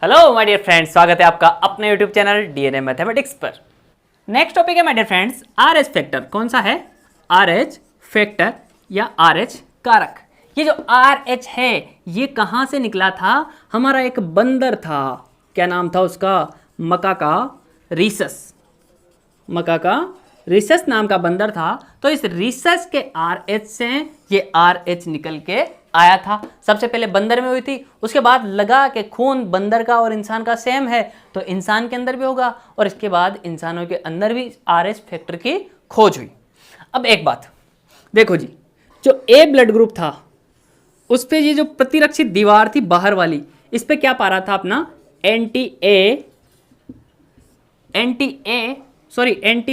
Hello my dear friends, स्वागत है आपका अपने यूट्यूब चैनल डीएनए मैथमेटिक्स पर। नेक्स्ट टॉपिक है my dear friends Rh factor. कौन सा है? आरएच फैक्टर या आरएच कारक। ये जो आरएच है ये कहाँ से निकला था? हमारा एक बंदर था, क्या नाम था उसका? मकाका रीसस। मकाका रीसस नाम का बंदर था। तो इस रीसस के आरएच से ये आरएच निकल के आया था। सबसे पहले बंदर में हुई थी, उसके बाद लगा कि खून बंदर का और इंसान का सेम है तो इंसान के अंदर भी होगा, और इसके बाद इंसानों के अंदर भी आरएच फैक्टर की खोज हुई। अब एक बात देखो जी, जो ए ब्लड ग्रुप था उस पे ये जो प्रतिरक्षी दीवार थी बाहर वाली, इस पे क्या पा रहा था अपना? एंटी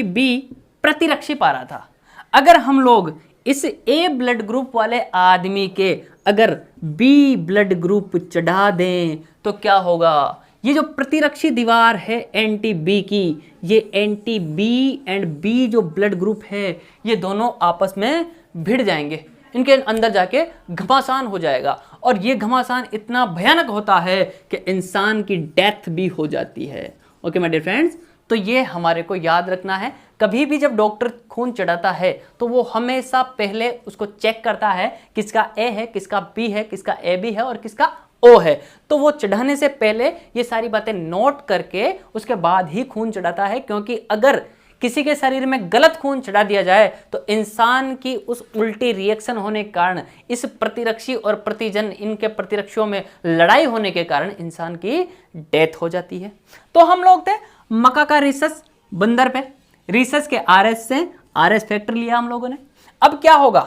बी प्रतिरक्षी पा रहा था। अगर हम लोग इस ए ब्लड ग्रुप वाले आदमी के अगर बी ब्लड ग्रुप चढ़ा दें तो क्या होगा? ये जो प्रतिरक्षी दीवार है एंटी बी की, ये एंटी बी एंड बी जो ब्लड ग्रुप है ये दोनों आपस में भिड़ जाएंगे, इनके अंदर जाके घमासान हो जाएगा, और ये घमासान इतना भयानक होता है कि इंसान की डेथ भी हो जाती है। ओके माय डियर फ्रेंड्स, तो ये हमारे को याद रखना है। कभी भी जब डॉक्टर खून चढ़ाता है तो वो हमेशा पहले उसको चेक करता है किसका ए है, किसका बी है, किसका ए बी है और किसका ओ है। तो वो चढ़ाने से पहले ये सारी बातें नोट करके उसके बाद ही खून चढ़ाता है, क्योंकि अगर किसी के शरीर में गलत खून चढ़ा दिया जाए तो इंसान की उस उल्टी रिएक्शन होने के कारण, इस प्रतिरक्षी और प्रतिजन इनके प्रतिरक्षियों में लड़ाई होने के कारण इंसान की डेथ हो जाती है। तो हम लोग थे मकाका रीसस बंदर पे, रीसस के आरएच से आरएच फैक्टर लिया हम लोगों ने। अब क्या होगा?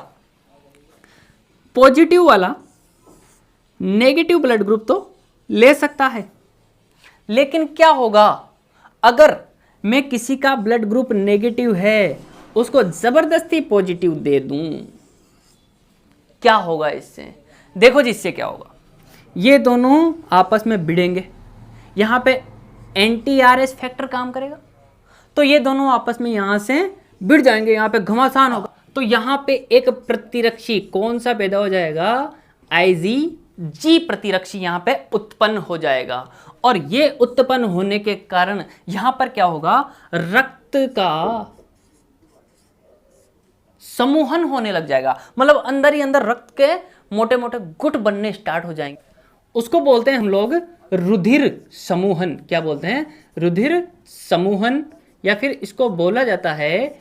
पॉजिटिव वाला नेगेटिव ब्लड ग्रुप तो ले सकता है, लेकिन क्या होगा अगर मैं किसी का ब्लड ग्रुप नेगेटिव है उसको जबरदस्ती पॉजिटिव दे दूं? क्या होगा इससे? देखो जी, इससे क्या होगा, ये दोनों आपस में भिड़ेंगे, यहां पे एंटी आरएच फैक्टर काम करेगा तो ये दोनों आपस में यहां से भिड़ जाएंगे, यहां पे घमासान होगा। तो यहां पे एक प्रतिरक्षी कौन सा पैदा हो जाएगा? आईजीजी प्रतिरक्षी यहां पे उत्पन्न हो जाएगा, और ये उत्पन्न होने के कारण यहां पर क्या होगा? रक्त का समूहन होने लग जाएगा, मतलब अंदर ही अंदर रक्त के मोटे मोटे गुट बनने स्टार्ट हो जाएंगे। उसको बोलते हैं हम लोग रुधिर समूहन। क्या बोलते हैं? रुधिर समूहन, या फिर इसको बोला जाता है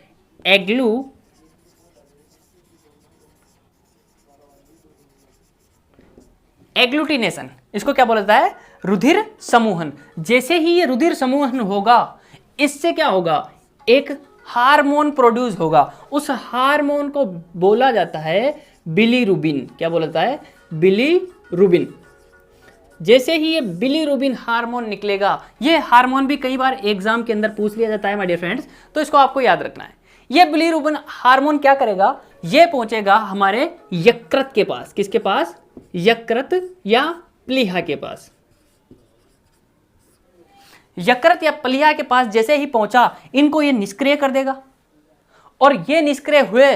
एग्लूटिनेशन। इसको क्या बोला जाता है? रुधिर समूहन। जैसे ही ये रुधिर समूहन होगा, इससे क्या होगा? एक हार्मोन प्रोड्यूस होगा, उस हार्मोन को बोला जाता है बिलीरुबिन। क्या बोला जाता है? बिलीरुबिन। जैसे ही ये बिलीरुबिन हार्मोन निकलेगा, ये हार्मोन भी कई बार एग्जाम के अंदर पूछ लिया जाता है माय डियर फ्रेंड्स, तो इसको आपको याद रखना है। ये बिलीरुबिन हार्मोन क्या करेगा? ये पहुंचेगा हमारे यकृत के पास। किसके पास? यकृत या प्लीहा के पास। यकृत या प्लीहा के पास जैसे ही पहुंचा, इनको ये निष्क्रिय कर देगा, और ये निष्क्रिय हुए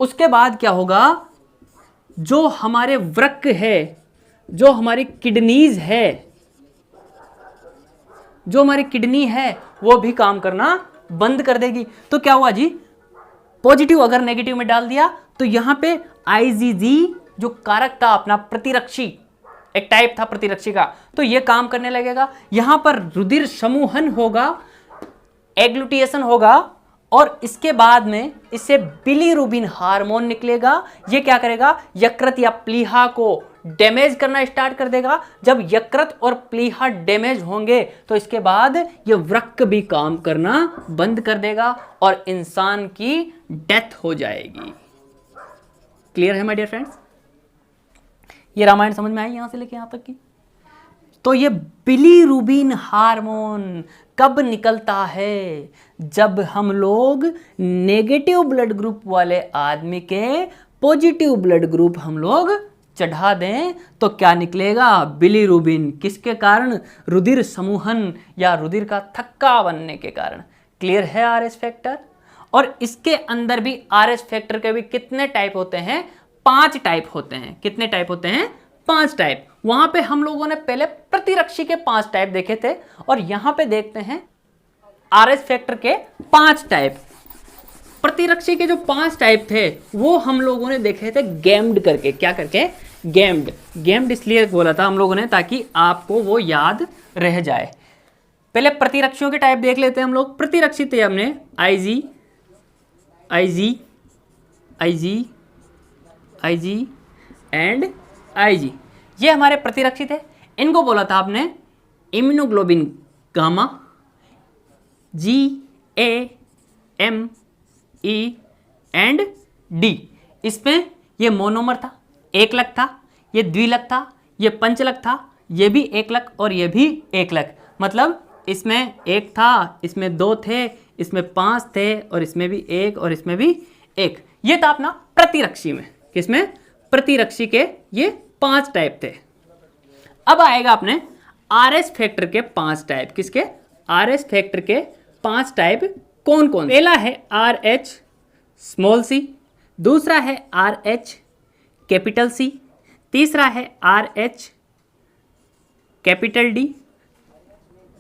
उसके बाद क्या होगा? जो हमारे वृक्क है, जो हमारी किडनीज है, जो हमारी किडनी है वो भी काम करना बंद कर देगी। तो क्या हुआ जी? पॉजिटिव अगर नेगेटिव में डाल दिया तो यहां पे आईजीजी जो कारक था अपना प्रतिरक्षी, एक टाइप था प्रतिरक्षी का, तो ये काम करने लगेगा। यहां पर रुधिर समूहन होगा, एग्लूटिएशन होगा, और इसके बाद में इससे बिलीरुबिन हार्मोन निकलेगा। ये क्या करेगा? यकृत या प्लीहा को डैमेज करना स्टार्ट कर देगा। जब यकृत और प्लीहा डैमेज होंगे तो इसके बाद ये वृक्क भी काम करना बंद कर देगा और इंसान की डेथ हो जाएगी। क्लियर है माय डियर फ्रेंड्स? ये रामायण समझ में आई यहां से लेके यहां तक की? तो ये बिलीरुबिन हार्मोन कब निकलता है? जब हम लोग नेगेटिव ब्लड ग्रुप वाले आदमी के पॉजिटिव ब्लड ग्रुप हम लोग चढ़ा दें तो क्या निकलेगा? बिलीरुबिन। किसके कारण? रुधिर समूहन या रुधिर का थक्का बनने के कारण। क्लियर है आरएच फैक्टर? और इसके अंदर भी आरएच फैक्टर के भी कितने टाइप होते हैं? 5 टाइप होते हैं। कितने टाइप होते हैं? 5 टाइप। वहां पे हम लोगों ने पहले प्रतिरक्षी के 5 टाइप देखे थे और यहां पे देखते हैं आरएच फैक्टर के 5 टाइप। प्रतिरक्षी के जो 5 टाइप थे वो हम लोगों ने देखे थे गेम्ड करके। क्या करके? गेम्ड इसलिए बोला था हम लोगों ने ताकि आपको वो याद रह जाए। पहले प्रतिरक्षियों के टाइप देख लेते हैं हम लोग। प्रतिरक्षी थे हमने आईजी एंड आईजी, ये हमारे प्रतिरक्षी थे। इनको बोला था आपने immunoglobulin gamma, GAME and D। इसमें ये मोनोमर था, एकलक था, ये द्विलक था, ये पंचलक था, ये भी एकलक और ये भी एकलक। मतलब इसमें 1 था, इसमें 2 थे, इसमें 5 थे और इसमें भी 1 और इसमें भी 1। ये था अपना प्रतिरक्षी में। किसमें? प्रतिरक्षी के ये 5 टाइप थे। अब आएगा अपने आरएच फैक्टर के 5 टाइप। किसके? आरएच फैक्टर के 5 टाइप कौन कौन? पहला है RH स्मॉल c, दूसरा है RH कैपिटल C, तीसरा है RH कैपिटल D,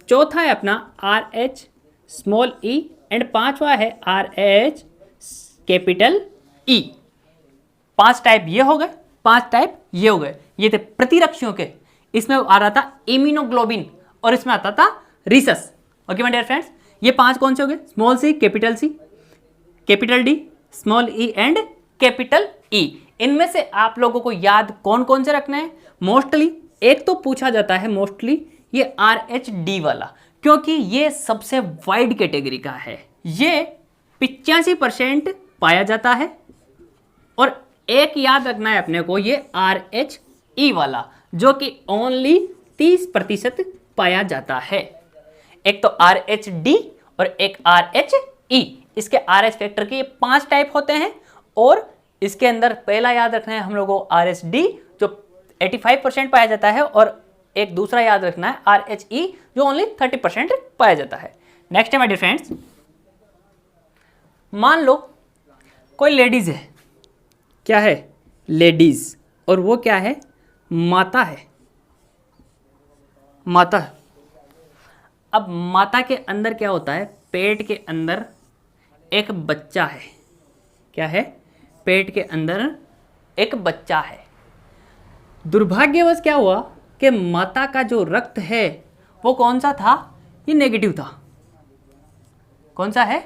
चौथा है अपना RH स्मॉल e एंड पांचवा है RH कैपिटल E। 5 टाइप ये हो गए, 5 टाइप ये हो गए। ये थे प्रतिरक्षियों के। इसमें आ रहा था इम्यूनोग्लोबिन और इसमें आता था rhesus. Okay my dear friends, ये 5 कौन से हो गए? Small c, capital C, capital D, small e and capital E। इनमें से आप लोगों को याद कौन कौन से रखना है? मोस्टली एक तो पूछा जाता है मोस्टली ये RH-D वाला, क्योंकि ये सबसे वाइड कैटेगरी का है। ये 85% पाया जाता है। और एक याद रखना है अपने को, ये RH-E वाला जो कि ओनली 30% पाया जाता है। एक तो RH-D और एक RH-E। इसके RH फैक्टर के ये 5 टाइप होते हैं और इसके अंदर पहला याद रखना है हम लोगों को RH-D जो 85% पाया जाता है और एक दूसरा याद रखना है RH-E जो ओनली 30% पाया जाता है। नेक्स्ट है माय डियर फ्रेंड्स, मान लो कोई लेडीज है। क्या है? लेडीज। और वो क्या है? माता है। माता। अब माता के अंदर क्या होता है? पेट के अंदर एक बच्चा है। क्या है? पेट के अंदर एक बच्चा है। दुर्भाग्यवश क्या हुआ कि माता का जो रक्त है वो कौन सा था? ये नेगेटिव था। कौन सा है?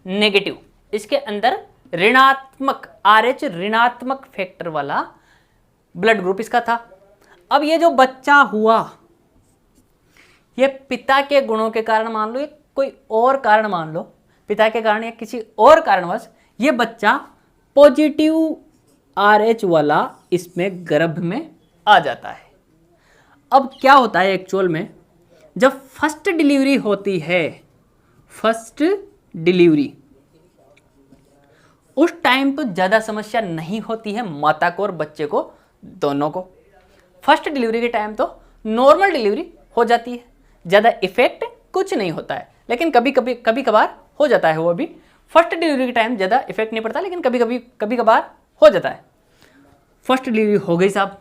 नेगेटिव। इसके अंदर ऋणात्मक RH ऋणात्मक फैक्टर वाला ब्लड ग्रुप इसका था। अब ये जो बच्चा हुआ, ये पिता के गुणों के कारण मान लो, ये कोई और कारण मान लो, पिता के कारण या किसी और कारणवश ये बच्चा पॉजिटिव RH वाला इसमें गर्भ में आ जाता है। अब क्या होता है एक्चुअल में, जब फर्स्ट डिलीवरी होती है, फर्स्ट डिलीवरी, उस टाइम तो ज़्यादा समस्या नहीं होती है माता को और बच्चे को, दोनों को। फर्स्ट डिलीवरी के टाइम तो नॉर्मल डिलीवरी हो जाती है, ज़्यादा इफेक्ट कुछ नहीं होता है। लेकिन कभी कभार हो जाता है वो भी। फर्स्ट डिलीवरी के टाइम ज़्यादा इफेक्ट नहीं पड़ता, लेकिन कभी कभार हो जाता है। फर्स्ट डिलीवरी हो गई साहब,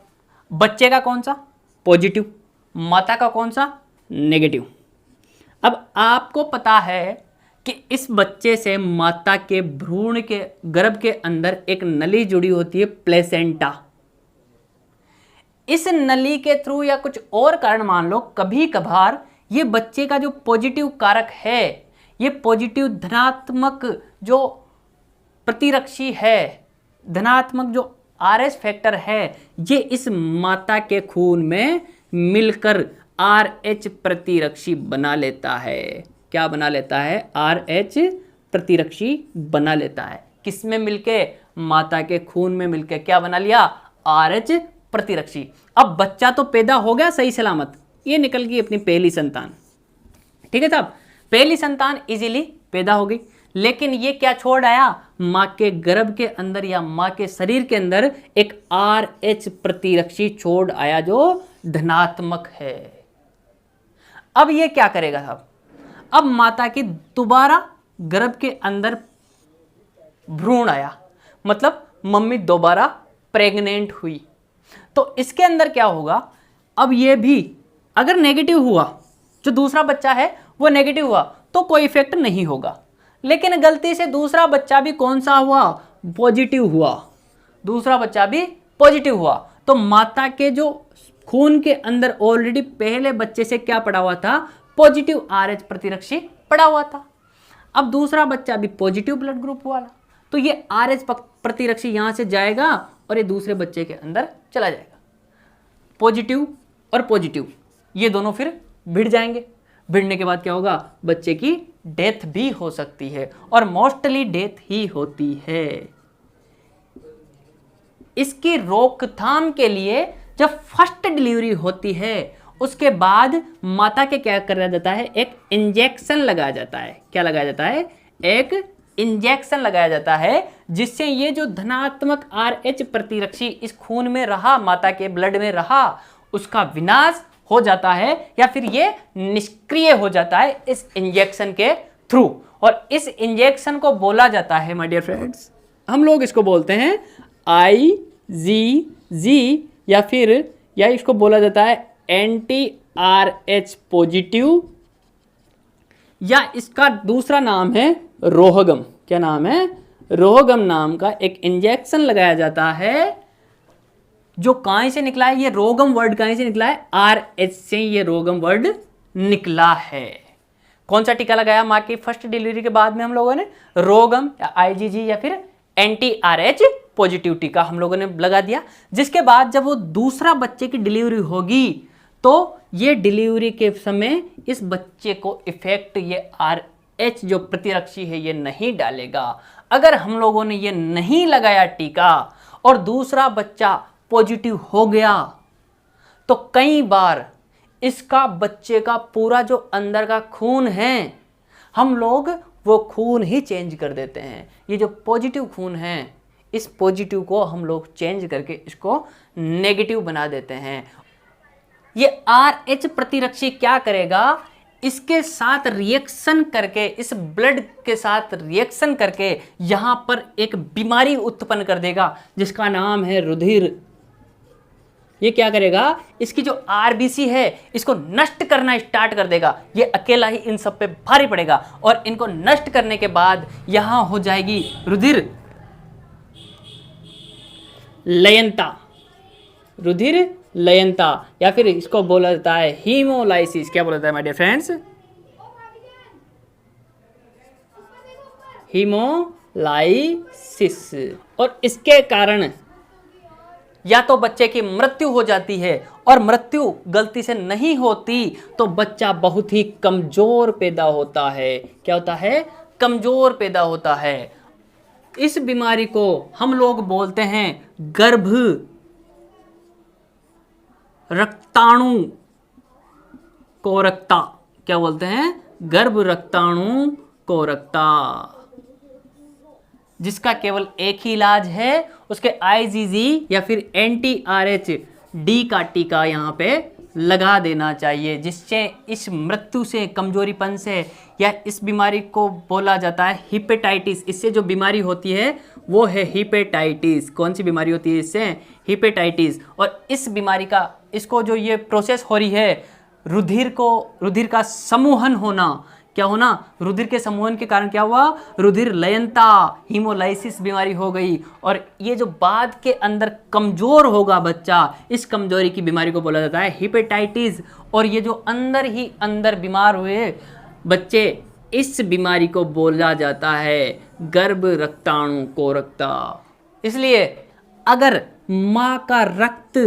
बच्चे का कौन सा? पॉजिटिव, माता का कौन सा? नेगेटिव। अब आपको पता है कि इस बच्चे से माता के भ्रूण के गर्भ के अंदर एक नली जुड़ी होती है, प्लेसेंटा। इस नली के थ्रू या कुछ और कारण मान लो, कभी कभार ये बच्चे का जो पॉजिटिव कारक है, ये पॉजिटिव धनात्मक जो प्रतिरक्षी है, धनात्मक जो RH फैक्टर है, ये इस माता के खून में मिलकर RH प्रतिरक्षी बना लेता है। क्या बना लेता है? RH प्रतिरक्षी बना लेता है। किस में मिलके? माता के खून में मिलके क्या बना लिया? RH प्रतिरक्षी। अब बच्चा तो पैदा हो गया सही सलामत, ये निकल गई अपनी पहली संतान। ठीक है साहब, पहली संतान इजीली पैदा हो गई, लेकिन ये क्या छोड़ आया? माँ के गर्भ के अंदर या माँ के शरीर के अंदर एक RH प्रतिरक्षी छोड़ आया जो धनात्मक है। अब ये क्या करेगा साहब? अब माता की दोबारा गर्भ के अंदर भ्रूण आया, मतलब मम्मी दोबारा प्रेग्नेंट हुई। तो इसके अंदर क्या होगा, अब ये भी अगर नेगेटिव हुआ, जो दूसरा बच्चा है वो नेगेटिव हुआ तो कोई इफेक्ट नहीं होगा, लेकिन गलती से दूसरा बच्चा भी कौन सा हुआ, पॉजिटिव हुआ, दूसरा बच्चा भी पॉजिटिव हुआ, तो माता के जो खून के अंदर ऑलरेडी पहले बच्चे से क्या पड़ा हुआ था, पॉजिटिव RH प्रतिरक्षी पड़ा हुआ था। अब दूसरा बच्चा भी पॉजिटिव ब्लड ग्रुप वाला, तो ये RH प्रतिरक्षी यहां से जाएगा और ये दूसरे बच्चे के अंदर चला जाएगा। पॉजिटिव और पॉजिटिव ये दोनों फिर भिड़ जाएंगे। भिड़ने के बाद क्या होगा, बच्चे की डेथ भी हो सकती है और मोस्टली डेथ ही होती है। इसकी रोकथाम के लिए जब फर्स्ट डिलीवरी होती है उसके बाद माता के क्या करा जाता है, एक इंजेक्शन लगाया जाता है। क्या लगाया जाता है, एक इंजेक्शन लगाया जाता है, जिससे ये जो धनात्मक RH प्रतिरक्षी इस खून में रहा, माता के ब्लड में रहा, उसका विनाश हो जाता है या फिर ये निष्क्रिय हो जाता है इस इंजेक्शन के थ्रू। और इस इंजेक्शन को बोला जाता है माय डियर फ्रेंड्स, हम लोग इसको बोलते हैं IgG या इसको बोला जाता है anti-RH पॉजिटिव, या इसका दूसरा नाम है रोहगम। क्या नाम है, रोहगम नाम का एक इंजेक्शन लगाया जाता है, जो कहां से निकला है, ये रोगम वर्ड कहां से निकला है, RH से ये रोगम वर्ड निकला है। कौन सा टीका लगाया माँ की फर्स्ट डिलीवरी के बाद में हम लोगों ने, रोगम या IgG या फिर anti-RH पॉजिटिव टीका हम लोगों ने लगा दिया। जिसके बाद जब वो दूसरा बच्चे की डिलीवरी होगी तो ये डिलीवरी के समय इस बच्चे को इफेक्ट ये RH जो प्रतिरक्षी है ये नहीं डालेगा। अगर हम लोगों ने ये नहीं लगाया टीका और दूसरा बच्चा पॉजिटिव हो गया तो कई बार इसका बच्चे का पूरा जो अंदर का खून है हम लोग वो खून ही चेंज कर देते हैं। ये जो पॉजिटिव खून है इस पॉजिटिव को हम लोग चेंज करके इसको नेगेटिव बना देते हैं। ये RH प्रतिरक्षी क्या करेगा, इसके साथ रिएक्शन करके, इस ब्लड के साथ रिएक्शन करके यहां पर एक बीमारी उत्पन्न कर देगा जिसका नाम है रुधिर। ये क्या करेगा, इसकी जो RBC है इसको नष्ट करना स्टार्ट कर देगा। ये अकेला ही इन सब पे भारी पड़ेगा और इनको नष्ट करने के बाद यहां हो जाएगी रुधिर लयनता, रुधिर लयनता, या फिर इसको बोला जाता है हीमोलाइसिस। क्या बोला जाता है माय डियर फ्रेंड्स, हीमोलाइसिस। और इसके कारण या तो बच्चे की मृत्यु हो जाती है, और मृत्यु गलती से नहीं होती तो बच्चा बहुत ही कमजोर पैदा होता है। क्या होता है, कमजोर पैदा होता है। इस बीमारी को हम लोग बोलते हैं गर्भ रक्ताणु कोरकता। क्या बोलते हैं, गर्भ रक्ताणु कोरकता, जिसका केवल एक ही इलाज है, उसके IgG या फिर anti-RH का टीका यहाँ पे लगा देना चाहिए, जिससे इस मृत्यु से, कमजोरीपन से, या इस बीमारी को बोला जाता है हिपेटाइटिस। इससे जो बीमारी होती है वो है हिपेटाइटिस। कौन सी बीमारी होती है इससे, हिपेटाइटिस। और इस बीमारी का, इसको जो ये प्रोसेस हो रही है, रुधिर का समूहन होना, क्या होना, रुधिर के समूहन के कारण क्या हुआ, रुधिर लयनता, हीमोलाइसिस बीमारी हो गई। और ये जो बाद के अंदर कमजोर होगा बच्चा, इस कमजोरी की बीमारी को बोला जाता है हिपेटाइटिस। और ये जो अंदर ही अंदर बीमार हुए बच्चे, इस बीमारी को बोला जाता है गर्भ रक्ताणु कोरकता। इसलिए अगर माँ का रक्त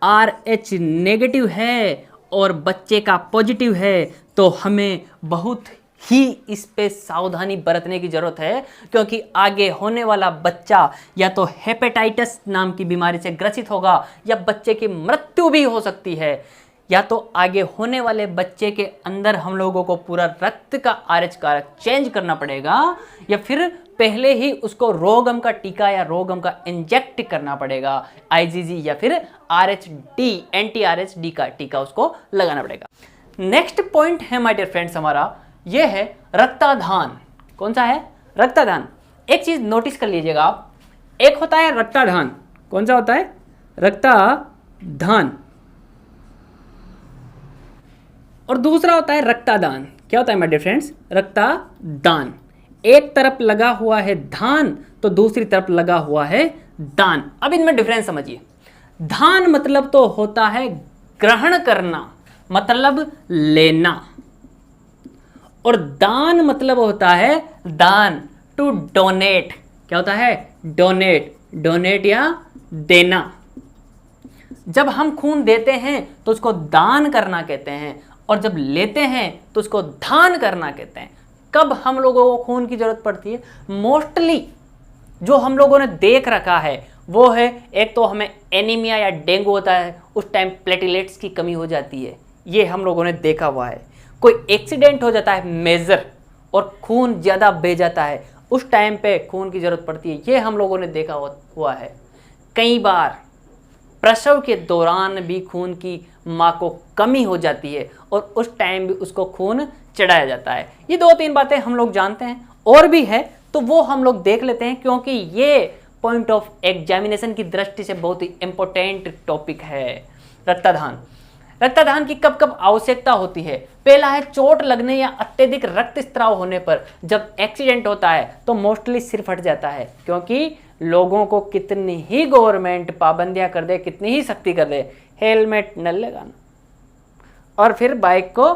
RH नेगेटिव है और बच्चे का पॉजिटिव है तो हमें बहुत ही इस पे सावधानी बरतने की जरूरत है, क्योंकि आगे होने वाला बच्चा या तो हेपेटाइटिस नाम की बीमारी से ग्रसित होगा या बच्चे की मृत्यु भी हो सकती है। या तो आगे होने वाले बच्चे के अंदर हम लोगों को पूरा रक्त का RH कारक चेंज करना पड़ेगा, या फिर पहले ही उसको रोगम का टीका या रोगम का इंजेक्ट करना पड़ेगा, IgG या फिर RHD anti-RH का टीका उसको लगाना पड़ेगा। नेक्स्ट पॉइंट है माय डियर फ्रेंड्स हमारा, ये है रक्ताधान। कौन सा है, रक्ताधान। एक चीज नोटिस कर लीजिएगा आप, एक होता है रक्ताधान, कौन सा होता है, रक्ताधान, धान, और दूसरा होता है रक्तदान। क्या होता है माय डियर फ्रेंड्स? रक्तदान। एक तरफ लगा हुआ है धान तो दूसरी तरफ लगा हुआ है दान। अब इनमें डिफरेंस समझिए। धान मतलब तो होता है ग्रहण करना, मतलब लेना, और दान मतलब होता है दान, टू डोनेट। क्या होता है? डोनेट, डोनेट या देना। जब हम खून देते हैं तो उसको दान करना कहते हैं, और जब लेते हैं तो उसको दान करना कहते हैं। कब हम लोगों को खून की जरूरत पड़ती है? मोस्टली जो हम लोगों ने देख रखा है वो है, एक तो हमें एनीमिया या डेंगू होता है, उस टाइम प्लेटलेट्स की कमी हो जाती है, ये हम लोगों ने देखा हुआ है। कोई एक्सीडेंट हो जाता है मेजर और खून ज़्यादा बह जाता है, उस टाइम पे खून की ज़रूरत पड़ती है, ये हम लोगों ने देखा हुआ है। कई बार प्रसव के दौरान भी खून की माँ को कमी हो जाती है और उस टाइम भी उसको खून चढ़ाया जाता है। ये 2-3 बातें हम लोग जानते हैं, और भी है तो वो हम लोग देख लेते हैं, क्योंकि ये पॉइंट ऑफ एग्जामिनेशन की दृष्टि से बहुत ही इंपॉर्टेंट टॉपिक है। रक्तदान, रक्तदान की कब कब आवश्यकता होती है? पहला है चोट लगने या अत्यधिक रक्तस्राव होने पर। जब एक्सीडेंट होता है तो मोस्टली सिर फट जाता है, क्योंकि लोगों को कितनी ही गवर्नमेंट पाबंदियां कर दे, कितनी ही सख्ती कर दे, हेलमेट न लगाना, और फिर बाइक को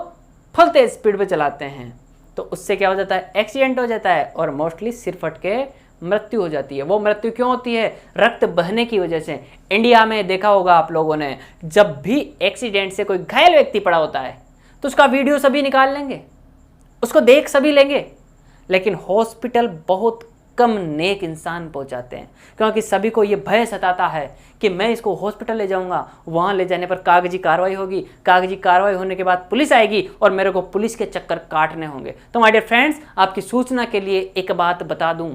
फुल तेज स्पीड पे चलाते हैं, तो उससे क्या हो जाता है? एक्सीडेंट हो जाता है और मोस्टली सिर फट के मृत्यु हो जाती है। वो मृत्यु क्यों होती है? रक्त बहने की वजह से। इंडिया में देखा होगा आप लोगों ने, जब भी एक्सीडेंट से कोई घायल व्यक्ति पड़ा होता है तो उसका वीडियो सभी निकाल लेंगे, उसको देख सभी लेंगे, लेकिन हॉस्पिटल बहुत कम नेक इंसान पहुंचाते हैं, क्योंकि सभी को ये भय सताता है कि मैं इसको हॉस्पिटल ले जाऊंगा, वहां ले जाने पर कागजी कार्रवाई होगी, कागजी कार्रवाई होने के बाद पुलिस आएगी और मेरे को पुलिस के चक्कर काटने होंगे। तो माय डियर फ्रेंड्स, आपकी सूचना के लिए एक बात बता दूं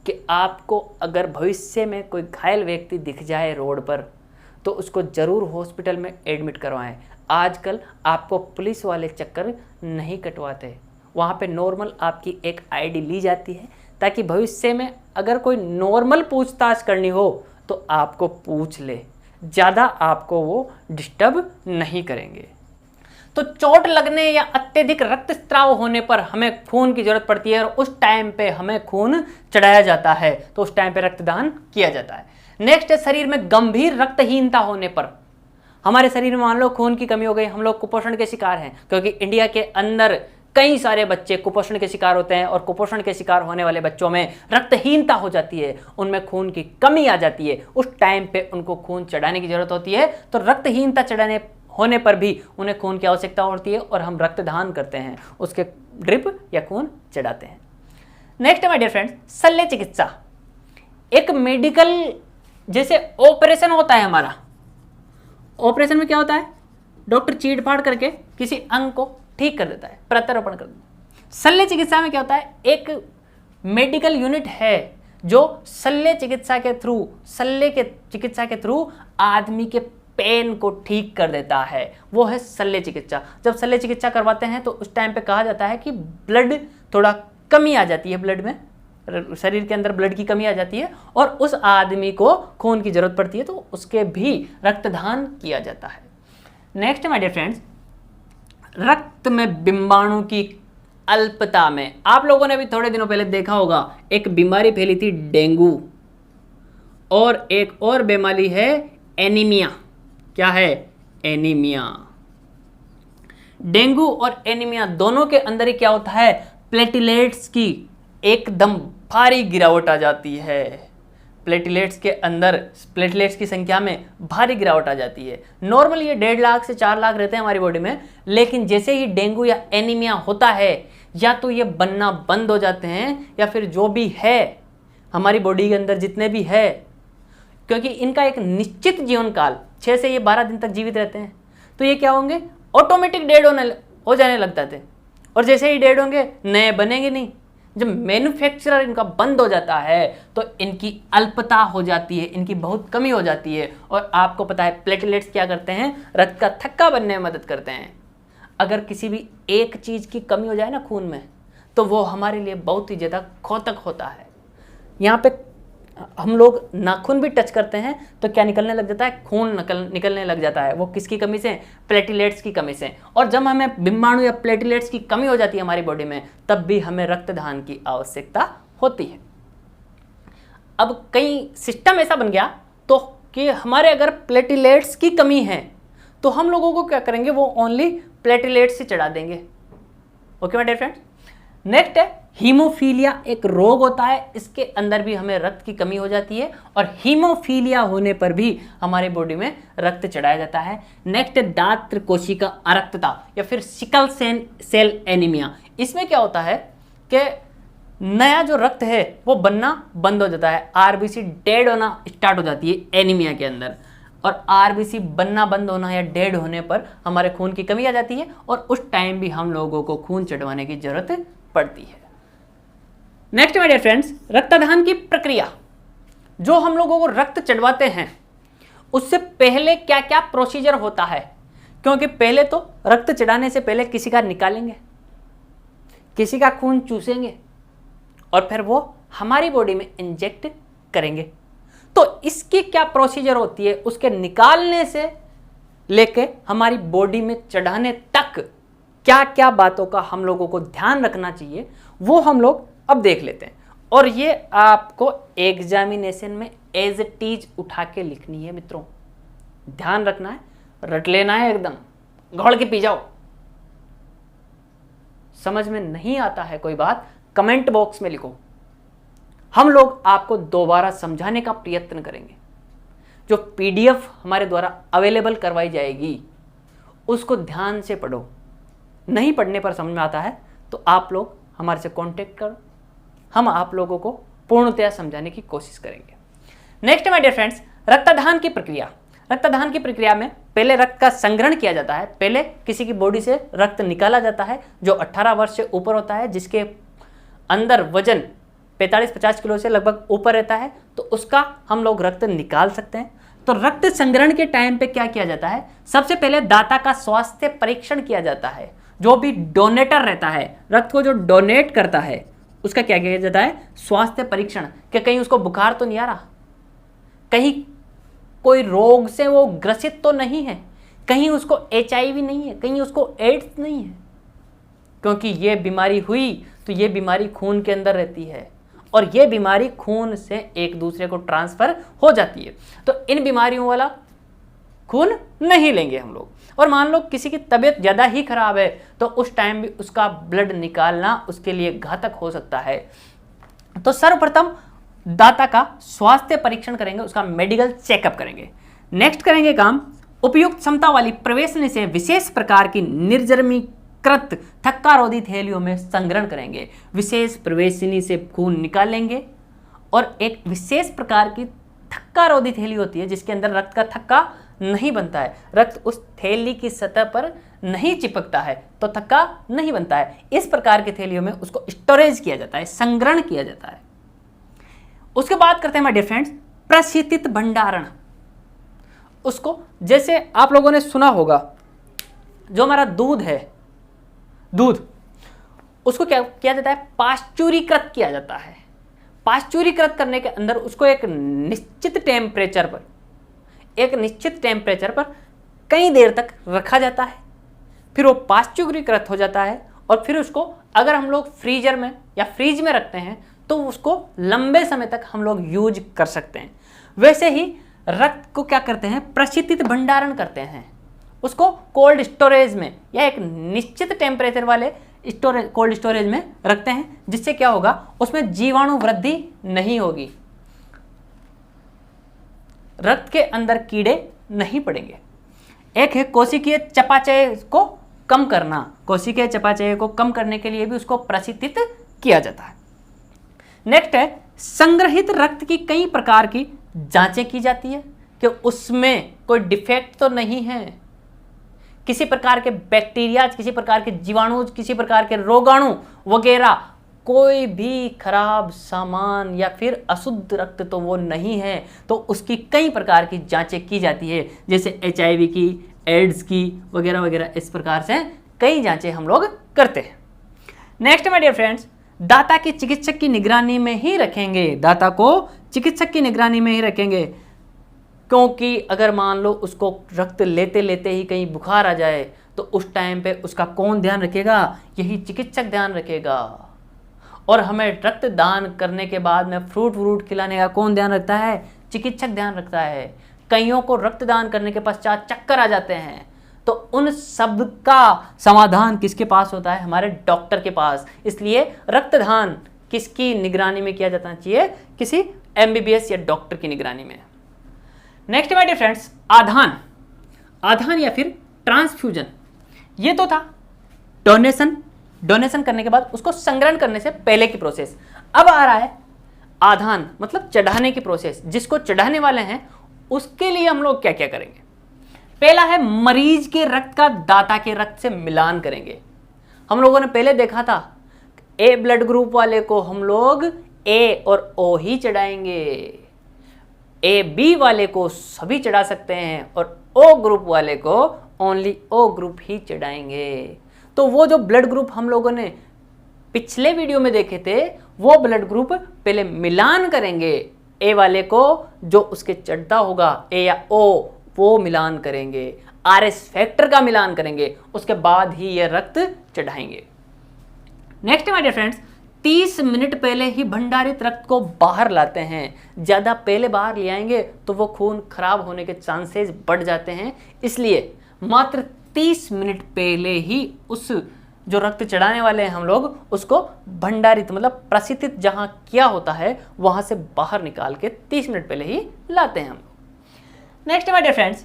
कि आपको अगर भविष्य में कोई घायल व्यक्ति दिख जाए रोड पर तो उसको ज़रूर हॉस्पिटल में एडमिट करवाएं। आजकल आपको पुलिस वाले चक्कर नहीं कटवाते, वहाँ पे नॉर्मल आपकी एक आईडी ली जाती है, ताकि भविष्य में अगर कोई नॉर्मल पूछताछ करनी हो तो आपको पूछ ले, ज़्यादा आपको वो डिस्टर्ब नहीं करेंगे। तो चोट लगने या अत्यधिक रक्तस्राव होने पर हमें खून की जरूरत पड़ती है और उस टाइम पे हमें खून चढ़ाया जाता है, तो उस टाइम पे रक्तदान किया जाता है। नेक्स्ट है शरीर में गंभीर रक्तहीनता होने पर। हमारे शरीर में मान लो खून की कमी हो गई, हम लोग कुपोषण के शिकार हैं, क्योंकि इंडिया के अंदर कई सारे बच्चे कुपोषण के शिकार होते हैं और कुपोषण के शिकार होने वाले बच्चों में रक्तहीनता हो जाती है, उनमें खून की कमी आ जाती है, उस टाइम पे उनको खून चढ़ाने की जरूरत होती है। तो रक्तहीनता चढ़ाने होने पर भी उन्हें खून की आवश्यकता होती है और हम रक्तदान करते हैं, उसके ड्रिप या खून चढ़ाते हैं। नेक्स्ट माय डियर फ्रेंड्स, शल्य चिकित्सा। एक मेडिकल जैसे ऑपरेशन होता है हमारा, ऑपरेशन में क्या होता है? डॉक्टर चीड़ फाड़ करके किसी अंग को ठीक कर देता है, प्रत्यारोपण कर देता है। शल्य चिकित्सा में क्या होता है? एक मेडिकल यूनिट है जो शल्य चिकित्सा के थ्रू आदमी के पेन को ठीक कर देता है, वो है शल्य चिकित्सा। जब शल्य चिकित्सा करवाते हैं तो उस टाइम पे कहा जाता है कि ब्लड थोड़ा कमी आ जाती है, ब्लड में, शरीर के अंदर ब्लड की कमी आ जाती है और उस आदमी को खून की जरूरत पड़ती है, तो उसके भी रक्तदान किया जाता है। नेक्स्ट माय डियर फ्रेंड्स, रक्त में बिंबाणु की अल्पता में। आप लोगों ने भी थोड़े दिनों पहले देखा होगा, एक बीमारी फैली थी डेंगू, और एक और बीमारी है एनीमिया। क्या है? एनीमिया। डेंगू और एनीमिया दोनों के अंदर ही क्या होता है? प्लेटलेट्स की एकदम भारी गिरावट आ जाती है। प्लेटलेट्स के अंदर, प्लेटलेट्स की संख्या में भारी गिरावट आ जाती है। नॉर्मली ये 1.5 लाख से 4 लाख रहते हैं हमारी बॉडी में, लेकिन जैसे ही डेंगू या एनीमिया होता है, या तो ये बनना बंद हो जाते हैं, या फिर जो भी है हमारी बॉडी के अंदर जितने भी है, क्योंकि इनका एक निश्चित जीवन काल 6 से ये 12 दिन तक जीवित रहते हैं, तो ये क्या होंगे? ऑटोमेटिक डेड हो जाने लग जाते हैं, और जैसे ही डेड होंगे नए बनेंगे नहीं। जब मैन्युफैक्चरर इनका बंद हो जाता है तो इनकी अल्पता हो जाती है, इनकी बहुत कमी हो जाती है। और आपको पता है प्लेटलेट्स क्या करते हैं? रक्त का थक्का बनने में मदद करते हैं। अगर किसी भी एक चीज़ की कमी हो जाए ना खून में, तो वो हमारे लिए बहुत ही ज़्यादा घातक होता है। यहाँ पे हम लोग नाखून भी टच करते हैं तो क्या निकलने लग जाता है, खून निकलने लग जाता है। वो किसकी कमी से, प्लेटिलेट्स की कमी से। और जब हमें बिम्बाणु या प्लेटिलेट्स की कमी हो जाती है हमारी बॉडी में, तब भी हमें रक्तदान की आवश्यकता होती है। अब कई सिस्टम ऐसा बन गया तो कि हमारे अगर प्लेटिलेट्स की कमी है तो हम लोगों को क्या करेंगे, वो ओनली प्लेटिलेट्स ही चढ़ा देंगे। Okay my dear friends. Next है हीमोफीलिया, एक रोग होता है, इसके अंदर भी हमें रक्त की कमी हो जाती है और हीमोफीलिया होने पर भी हमारे बॉडी में रक्त चढ़ाया जाता है। नेक्स्ट है दात्र कोशिका अरक्तता या फिर सिकल सेल एनीमिया। इसमें क्या होता है कि नया जो रक्त है वो बनना बंद हो जाता है, आरबीसी डेड होना स्टार्ट हो जाती है एनीमिया के अंदर। और आरबीसी बनना बंद होना या डेड होने पर हमारे खून की कमी आ जाती है और उस टाइम भी हम लोगों को खून चढ़वाने की जरूरत पड़ती है। नेक्स्ट माय डियर फ्रेंड्स, रक्तदान की प्रक्रिया। जो हम लोगों को रक्त चढ़वाते हैं उससे पहले क्या क्या प्रोसीजर होता है, क्योंकि पहले तो रक्त चढ़ाने से पहले किसी का निकालेंगे, किसी का खून चूसेंगे और फिर वो हमारी बॉडी में इंजेक्ट करेंगे। तो इसकी क्या प्रोसीजर होती है, उसके निकालने से लेके हमारी बॉडी में चढ़ाने तक क्या क्या बातों का हम लोगों को ध्यान रखना चाहिए, वो हम लोग अब देख लेते हैं। और ये आपको एग्जामिनेशन में एज इट इज उठा के लिखनी है मित्रों, ध्यान रखना है, रट लेना है, एकदम घोड़ के पी जाओ। समझ में नहीं आता है कोई बात, कमेंट बॉक्स में लिखो, हम लोग आपको दोबारा समझाने का प्रयत्न करेंगे। जो पीडीएफ हमारे द्वारा अवेलेबल करवाई जाएगी उसको ध्यान से पढ़ो, नहीं पढ़ने पर समझ में आता है तो आप लोग हमारे से कांटेक्ट करो, हम आप लोगों को पूर्णतया समझाने की कोशिश करेंगे। नेक्स्ट माय डियर फ्रेंड्स, रक्तदान की प्रक्रिया। रक्तदान की प्रक्रिया में पहले रक्त का संग्रहण किया जाता है, पहले किसी की बॉडी से रक्त निकाला जाता है जो 18 वर्ष से ऊपर होता है, जिसके अंदर वजन 45-50 किलो से लगभग ऊपर रहता है, तो उसका हम लोग रक्त निकाल सकते हैं। तो रक्त संग्रहण के टाइम पे क्या किया जाता है, सबसे पहले दाता का स्वास्थ्य परीक्षण किया जाता है। जो भी डोनेटर रहता है, रक्त को जो डोनेट करता है, उसका क्या किया जाता है, स्वास्थ्य परीक्षण, कि कहीं उसको बुखार तो नहीं आ रहा, कहीं कोई रोग से वो ग्रसित तो नहीं है, कहीं उसको HIV नहीं है, कहीं उसको एड्स नहीं है। क्योंकि ये बीमारी हुई तो ये बीमारी खून के अंदर रहती है और ये बीमारी खून से एक दूसरे को ट्रांसफर हो जाती है। तो इन बीमारियों वाला खून नहीं लेंगे हम लोग। और मान लो किसी की तबीयत ज़्यादा ही खराब है तो उस टाइम भी उसका ब्लड निकालना उसके लिए घातक हो सकता है। तो सर्वप्रथम दाता का स्वास्थ्य परीक्षण करेंगे, उसका मेडिकल चेकअप करेंगे। नेक्स्ट करेंगे काम, उपयुक्त क्षमता वाली प्रवेशनी से विशेष प्रकार की निर्जमीकृत थक्कारोधी थैलियों में संग्रहण करेंगे। विशेष प्रवेशनी से खून निकालेंगे और एक विशेष प्रकार की थक्कारोधी थैली होती है जिसके अंदर रक्त का थक्का नहीं बनता है, रक्त उस थैली की सतह पर नहीं चिपकता है तो थक्का नहीं बनता है। इस प्रकार की थैलियों में उसको स्टोरेज किया जाता है, संग्रहण किया जाता है। उसके बाद करते हैं माय डियर फ्रेंड्स, प्रशीतित भंडारण। उसको जैसे आप लोगों ने सुना होगा, जो हमारा दूध है, दूध, उसको क्या किया जाता है, पाश्चुरीकृत किया जाता है। पाश्चुरीकृत करने के अंदर उसको एक निश्चित टेम्परेचर पर कई देर तक रखा जाता है, फिर वो पाश्चुरीकृत हो जाता है और फिर उसको अगर हम लोग फ्रीजर में या फ्रीज में रखते हैं तो उसको लंबे समय तक हम लोग यूज कर सकते हैं। वैसे ही रक्त को क्या करते हैं, प्रशीतित भंडारण करते हैं, उसको कोल्ड स्टोरेज में या एक निश्चित टेम्परेचर वाले कोल्ड स्टोरेज में रखते हैं, जिससे क्या होगा, उसमें जीवाणु वृद्धि नहीं होगी, रक्त के अंदर कीड़े नहीं पड़ेंगे। एक है कोशिकीय चयापचय को कम करना, कोशिकीय चयापचय को कम करने के लिए भी उसको प्रशीतित किया जाता है। नेक्स्ट है संग्रहित रक्त की कई प्रकार की जांचें की जाती है कि उसमें कोई डिफेक्ट तो नहीं है, किसी प्रकार के बैक्टीरिया, किसी प्रकार के जीवाणु, किसी प्रकार के रोगाणु वगैरह कोई भी खराब सामान या फिर अशुद्ध रक्त तो वो नहीं है। तो उसकी कई प्रकार की जांचें की जाती है, जैसे HIV की, एड्स की वगैरह वगैरह। इस प्रकार से कई जांचें हम लोग करते हैं। नेक्स्ट माय डियर फ्रेंड्स, दाता की चिकित्सक की निगरानी में ही रखेंगे, दाता को चिकित्सक की निगरानी में ही रखेंगे, क्योंकि अगर मान लो उसको रक्त लेते लेते ही कहीं बुखार आ जाए तो उस टाइम पे उसका कौन ध्यान रखेगा? यही चिकित्सक ध्यान रखेगा। और हमें रक्त दान करने के बाद में फ्रूट खिलाने का कौन ध्यान रखता है? चिकित्सक ध्यान रखता है। कईयों को रक्तदान करने के पश्चात चक्कर आ जाते हैं, तो उन सब का समाधान किसके पास होता है? हमारे डॉक्टर के पास। इसलिए रक्तदान किसकी निगरानी में किया जाना चाहिए? किसी MBBS या डॉक्टर की निगरानी में। नेक्स्ट माय डियर फ्रेंड्स, आधान। आधान या फिर ट्रांसफ्यूजन, ये तो था डोनेशन करने के बाद उसको संग्रहण करने से पहले की प्रोसेस। अब आ रहा है आधान, मतलब चढ़ाने की प्रोसेस। जिसको चढ़ाने वाले हैं उसके लिए हम लोग क्या क्या करेंगे? पहला है मरीज के रक्त का दाता के रक्त से मिलान करेंगे। हम लोगों ने पहले देखा था ए ब्लड ग्रुप वाले को हम लोग ए और ओ ही चढ़ाएंगे, ए बी वाले को सभी चढ़ा सकते हैं और ओ ग्रुप वाले को ओनली ओ ग्रुप ही चढ़ाएंगे। तो वो जो ब्लड ग्रुप हम लोगों ने पिछले वीडियो में देखे थे, वो ब्लड ग्रुप पहले मिलान करेंगे, ए वाले को जो उसके चढ़ता होगा ए या ओ, वो मिलान करेंगे, RS फैक्टर का मिलान करेंगे, उसके बाद ही ये रक्त चढ़ाएंगे। Next my dear friends, 30 minute पहले ही भंडारित रक्त को बाहर लाते हैं। ज़्यादा पहले बाहर ले आएंगे तो वो खून खराब होने के चांसेस बढ़ जाते हैं, इसलिए मात्र 30 मिनट पहले ही उस जो रक्त चढ़ाने वाले हैं हम लोग, उसको भंडारित मतलब प्रशिक्षित जहाँ किया होता है वहाँ से बाहर निकाल के 30 मिनट पहले ही लाते हैं हम। नेक्स्ट माय डियर फ्रेंड्स,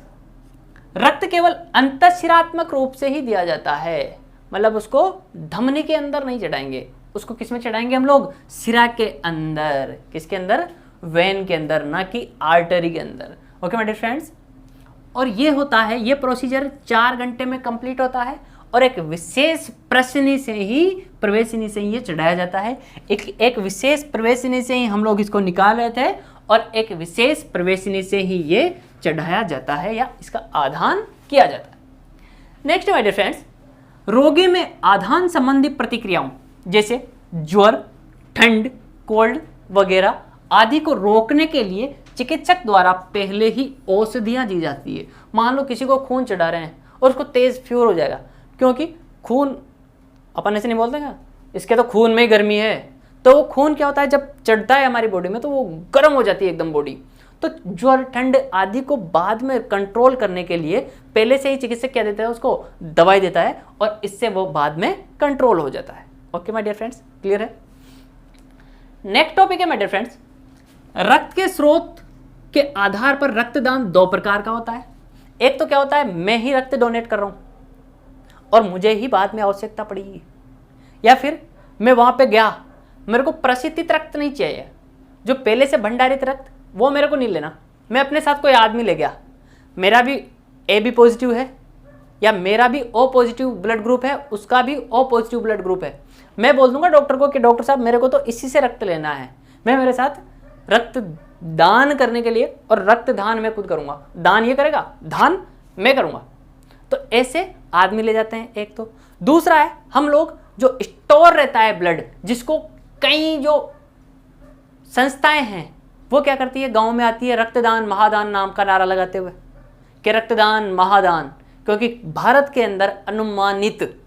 रक्त केवल अंतःशिरात्मक रूप से ही दिया जाता है, मतलब उसको धमनी के अंदर नहीं चढ़ाएंगे, उसको किस में चढ़ाएंगे हम लोग? सिरा के अंदर। किसके अंदर? वेन के अंदर, ना कि आर्टरी के अंदर। ओके माय डियर फ्रेंड्स, और ये होता है, ये प्रोसीजर 4 घंटे में कंप्लीट होता है और एक विशेष प्रवेशिनी से ही ये चढ़ाया जाता है। एक विशेष प्रवेशिनी से ही हम लोग इसको निकाल रहे थे और एक विशेष प्रवेशिनी से ही ये चढ़ाया जाता है या इसका आधान किया जाता है। नेक्स्ट माय डियर फ्रेंड्स, रोगी में आधान संबंधी प्रतिक्रियाओं जैसे ज्वर, ठंड, कोल्ड वगैरह आदि को रोकने के लिए चिकित्सक द्वारा पहले ही औषधियां दी जाती है। मान लो किसी को खून चढ़ा रहे हैं और उसको तेज फीवर हो जाएगा, क्योंकि खून अपन ऐसे नहीं बोलते ना, इसके तो खून में ही गर्मी है, तो वो खून क्या होता है जब चढ़ता है हमारी बॉडी में तो वो गर्म हो जाती है एकदम बॉडी। तो ज्वर, ठंड आदि को बाद में कंट्रोल करने के लिए पहले से ही चिकित्सक क्या देता है? उसको दवाई देता है और इससे वो बाद में कंट्रोल हो जाता है। Okay my dear friends, clear है? नेक्स्ट टॉपिक है माय डियर फ्रेंड्स, रक्त के स्रोत के आधार पर रक्तदान 2 प्रकार का होता है। एक तो क्या होता है, मैं ही रक्त डोनेट कर रहा हूं और मुझे ही बाद में आवश्यकता पड़ेगी, या फिर मैं वहां पे गया, मेरे को प्रशिक्षित रक्त नहीं चाहिए, जो पहले से भंडारित रक्त वो मेरे को नहीं लेना, मैं अपने साथ कोई आदमी ले गया, मेरा भी AB पॉजिटिव है या मेरा भी O पॉजिटिव ब्लड ग्रुप है, उसका भी O पॉजिटिव ब्लड ग्रुप है, मैं बोल दूंगा डॉक्टर को कि डॉक्टर साहब मेरे को तो इसी से रक्त लेना है, मैं मेरे साथ रक्त दान करने के लिए, और रक्त दान मैं खुद करूंगा, दान ये करेगा, दान मैं करूंगा। तो ऐसे आदमी ले जाते हैं एक तो। दूसरा है हम लोग जो स्टोर रहता है ब्लड, जिसको कई जो संस्थाएं हैं वो क्या करती है, गांव में आती है रक्तदान महादान नाम का नारा लगाते हुए कि रक्तदान महादान, क्योंकि भारत के अंदर अनुमानित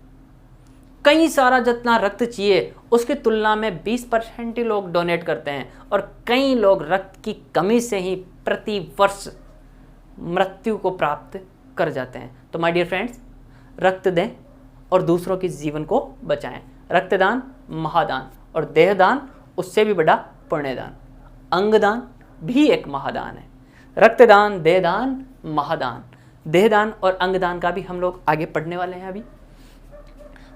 कई सारा जितना रक्त चाहिए उसकी तुलना में 20% ही लोग डोनेट करते हैं और कई लोग रक्त की कमी से ही प्रति वर्ष मृत्यु को प्राप्त कर जाते हैं। तो माय डियर फ्रेंड्स, रक्त दें और दूसरों के जीवन को बचाएं। रक्तदान महादान और देहदान उससे भी बड़ा पुण्यदान, अंगदान भी एक महादान है। रक्तदान, देहदान, महादान, देहदान और अंगदान का भी हम लोग आगे पढ़ने वाले हैं अभी।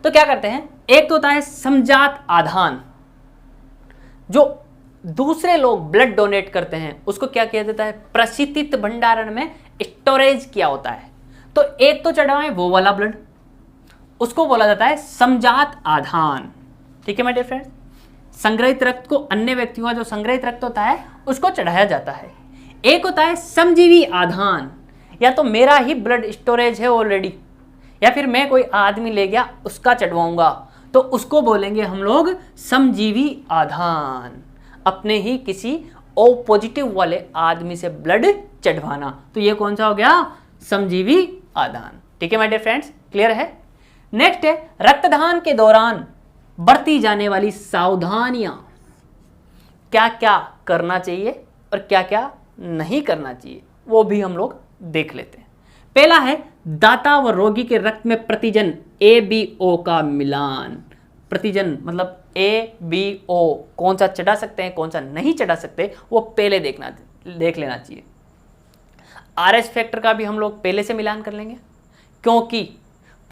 तो क्या करते हैं, एक तो होता है समजात आधान, जो दूसरे लोग ब्लड डोनेट करते हैं उसको क्या किया जाता है, प्रशिक्षित भंडारण में स्टोरेज किया होता है। तो एक तो चढ़ाएं वो वाला ब्लड, उसको बोला जाता है समजात आधान। ठीक है माय डियर फ्रेंड्स, संग्रहित रक्त को अन्य व्यक्तियों का जो संग्रहित रक्त होता है उसको चढ़ाया जाता है। एक होता है समजीवी आधान, या तो मेरा ही ब्लड स्टोरेज है ऑलरेडी, या फिर मैं कोई आदमी ले गया उसका चढ़वाऊंगा, तो उसको बोलेंगे हम लोग समजीवी आधान। अपने ही किसी ओ पॉजिटिव वाले आदमी से ब्लड चढ़वाना, तो ये कौन सा हो गया? समजीवी आदान। ठीक है माय डियर फ्रेंड्स, क्लियर है? नेक्स्ट है रक्तदान के दौरान बरती जाने वाली सावधानियां, क्या क्या करना चाहिए और क्या क्या नहीं करना चाहिए, वो भी हम लोग देख लेते हैं। पहला है दाता व रोगी के रक्त में प्रतिजन ABO का मिलान। प्रतिजन मतलब ABO कौन सा चढ़ा सकते हैं कौन सा नहीं चढ़ा सकते, वो पहले देख लेना चाहिए। RH फैक्टर का भी हम लोग पहले से मिलान कर लेंगे, क्योंकि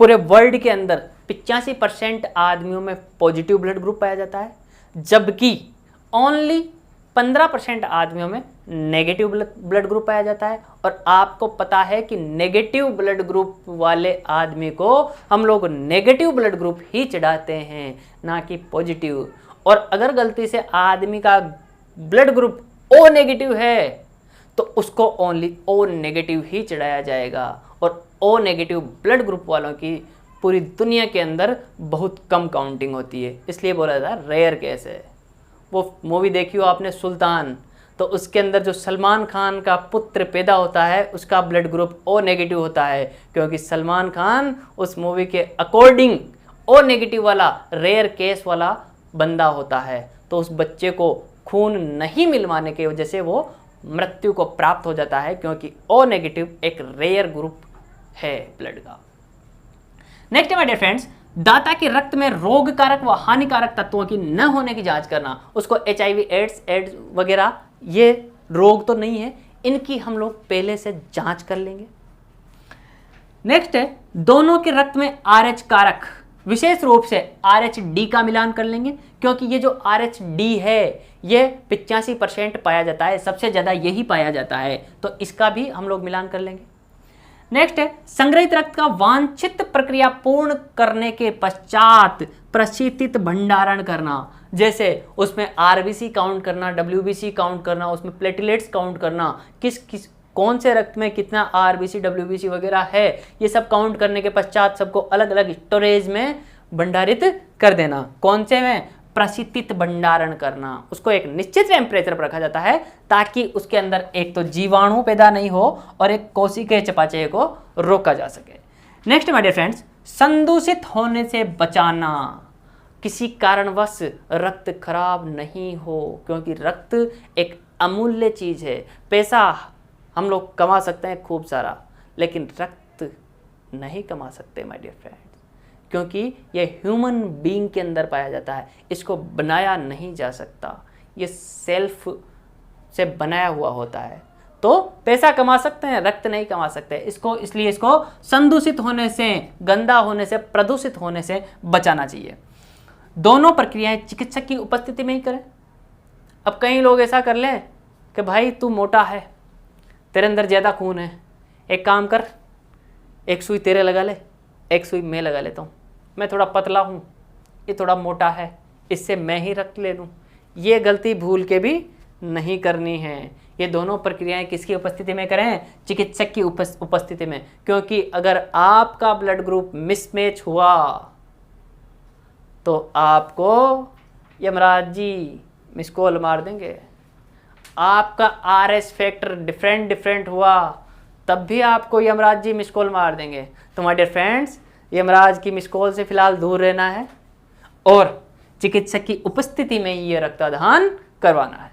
पूरे वर्ल्ड के अंदर 85% आदमियों में पॉजिटिव ब्लड ग्रुप पाया जाता है, जबकि ओनली 15% आदमियों में नेगेटिव ब्लड ग्रुप पाया जाता है। और आपको पता है कि नेगेटिव ब्लड ग्रुप वाले आदमी को हम लोग नेगेटिव ब्लड ग्रुप ही चढ़ाते हैं, ना कि पॉजिटिव। और अगर गलती से आदमी का ब्लड ग्रुप O नेगेटिव है तो उसको ओनली O नेगेटिव ही चढ़ाया जाएगा। और O नेगेटिव ब्लड ग्रुप वालों की पूरी दुनिया के अंदर बहुत कम काउंटिंग होती है, इसलिए बोला था रेयर केस है। वो मूवी देखी हो आपने सुल्तान, तो उसके अंदर जो सलमान खान का पुत्र पैदा होता है उसका ब्लड ग्रुप O नेगेटिव होता है, क्योंकि सलमान खान उस मूवी के अकॉर्डिंग O नेगेटिव वाला रेयर केस वाला बंदा होता है। तो उस बच्चे को खून नहीं मिलवाने की वजह से वो मृत्यु को प्राप्त हो जाता है, क्योंकि O नेगेटिव एक रेयर ग्रुप है ब्लड का। नेक्स्ट माय डियर फ्रेंड्स, दाता के रक्त में रोग कारक व हानिकारक तत्वों की न होने की जांच करना। उसको HIV एड्स वगैरह ये रोग तो नहीं है, इनकी हम लोग पहले से जांच कर लेंगे। नेक्स्ट है दोनों के रक्त में RH कारक, विशेष रूप से RHD का मिलान कर लेंगे, क्योंकि ये जो RHD है ये 85% पाया जाता है, सबसे ज़्यादा यही पाया जाता है, तो इसका भी हम लोग मिलान कर लेंगे। नेक्स्ट है संग्रहित रक्त का वांछित प्रक्रिया पूर्ण करने के पश्चात प्रशीतित भंडारण करना, जैसे उसमें RBC काउंट करना, WBC काउंट करना, उसमें प्लेटलेट्स काउंट करना, किस कौन से रक्त में कितना RBC WBC वगैरह है, ये सब काउंट करने के पश्चात सबको अलग अलग स्टोरेज में भंडारित कर देना। कौन से में? प्रशीतित भंडारण करना। उसको एक निश्चित टेम्परेचर पर रखा जाता है ताकि उसके अंदर एक तो जीवाणु पैदा नहीं हो और एक कोशिकीय चयापचय को रोका जा सके। नेक्स्ट माय डियर फ्रेंड्स, संदूषित होने से बचाना। किसी कारणवश रक्त खराब नहीं हो, क्योंकि रक्त एक अमूल्य चीज है। पैसा हम लोग कमा सकते हैं खूब सारा, लेकिन रक्त नहीं कमा सकते माय डियर फ्रेंड्स, क्योंकि ये ह्यूमन बीइंग के अंदर पाया जाता है, इसको बनाया नहीं जा सकता, ये सेल्फ से बनाया हुआ होता है। तो पैसा कमा सकते हैं, रक्त नहीं कमा सकते, इसको इसलिए इसको संदूषित होने से, गंदा होने से, प्रदूषित होने से बचाना चाहिए। दोनों प्रक्रियाएं चिकित्सक की उपस्थिति में ही करें। अब कई लोग ऐसा कर लें कि भाई तू मोटा है, तेरे अंदर ज़्यादा खून है, एक काम कर, एक सुई तेरे लगा ले, एक सुई मैं लगा लेता हूँ, मैं थोड़ा पतला हूँ, ये थोड़ा मोटा है, इससे मैं ही रक्त ले लूँ। ये गलती भूल के भी नहीं करनी है। ये दोनों प्रक्रियाएं किसकी उपस्थिति में करें? चिकित्सक की उपस्थिति में, क्योंकि अगर आपका ब्लड ग्रुप मिसमैच हुआ तो आपको यमराज जी मिस कॉल मार देंगे। आपका RS फैक्टर डिफरेंट हुआ तब भी आपको यमराज जी मिस कॉल मार देंगे। तो माय डियर फ्रेंड्स, यमराज की मिस कॉल से फिलहाल दूर रहना है और चिकित्सक की उपस्थिति में ये रक्तदान करवाना है।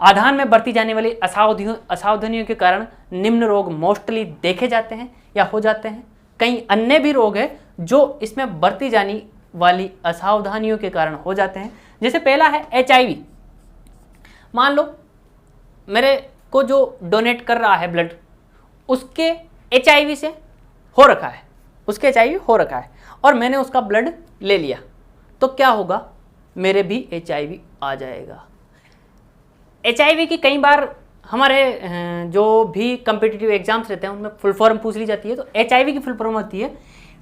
आधान में बरती जाने वाली असावधानियों के कारण निम्न रोग मोस्टली देखे जाते हैं या हो जाते हैं। कई अन्य भी रोग है जो इसमें बरती जाने वाली असावधानियों के कारण हो जाते हैं। जैसे पहला है HIV। मान लो मेरे को जो डोनेट कर रहा है ब्लड, उसके HIV से हो रखा है, उसके HIV हो रखा है और मैंने उसका ब्लड ले लिया, तो क्या होगा? मेरे भी HIV आ जाएगा। HIV की कई बार हमारे जो भी कम्पिटिटिव एग्जाम्स रहते हैं उनमें फुल फॉर्म पूछ ली जाती है। तो HIV की फुल फॉर्म होती है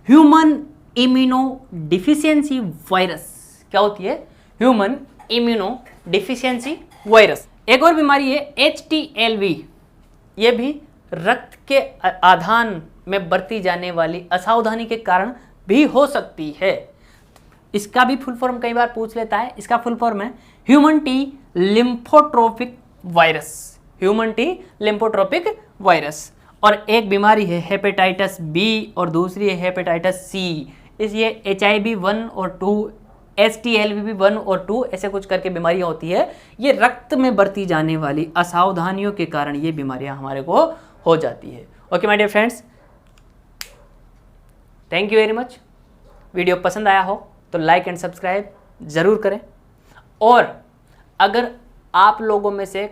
ह्यूमन इम्यूनो डिफिशियंसी वायरस। क्या होती है? Human immuno deficiency virus. एक और बीमारी है HTLV। ये भी रक्त के आधान में बरती जाने वाली असावधानी के कारण भी हो सकती है। इसका भी फुल फॉर्म कई बार पूछ लेता है। इसका फुल फॉर्म है human T lymphotropic virus, human T lymphotropic virus. और एक बीमारी है हेपेटाइटिस बी और दूसरी है हेपेटाइटिस सी। इस ये HIV-1 और 2, STLV-1 और 2 ऐसे कुछ करके बीमारियां होती है। ये रक्त में बरती जाने वाली असावधानियों के कारण ये बीमारियां हमारे को हो जाती है। Okay my dear friends, thank you very much. Video पसंद आया हो तो लाइक एंड सब्सक्राइब ज़रूर करें। और अगर आप लोगों में से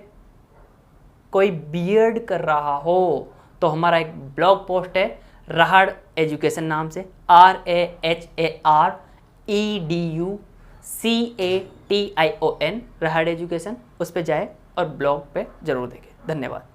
कोई बीएड कर रहा हो तो हमारा एक ब्लॉग पोस्ट है रहाड़ एजुकेशन नाम से, RAHAREDUCATION, रहाड़ एजुकेशन, उस पर जाए और ब्लॉग पे जरूर देखें। धन्यवाद।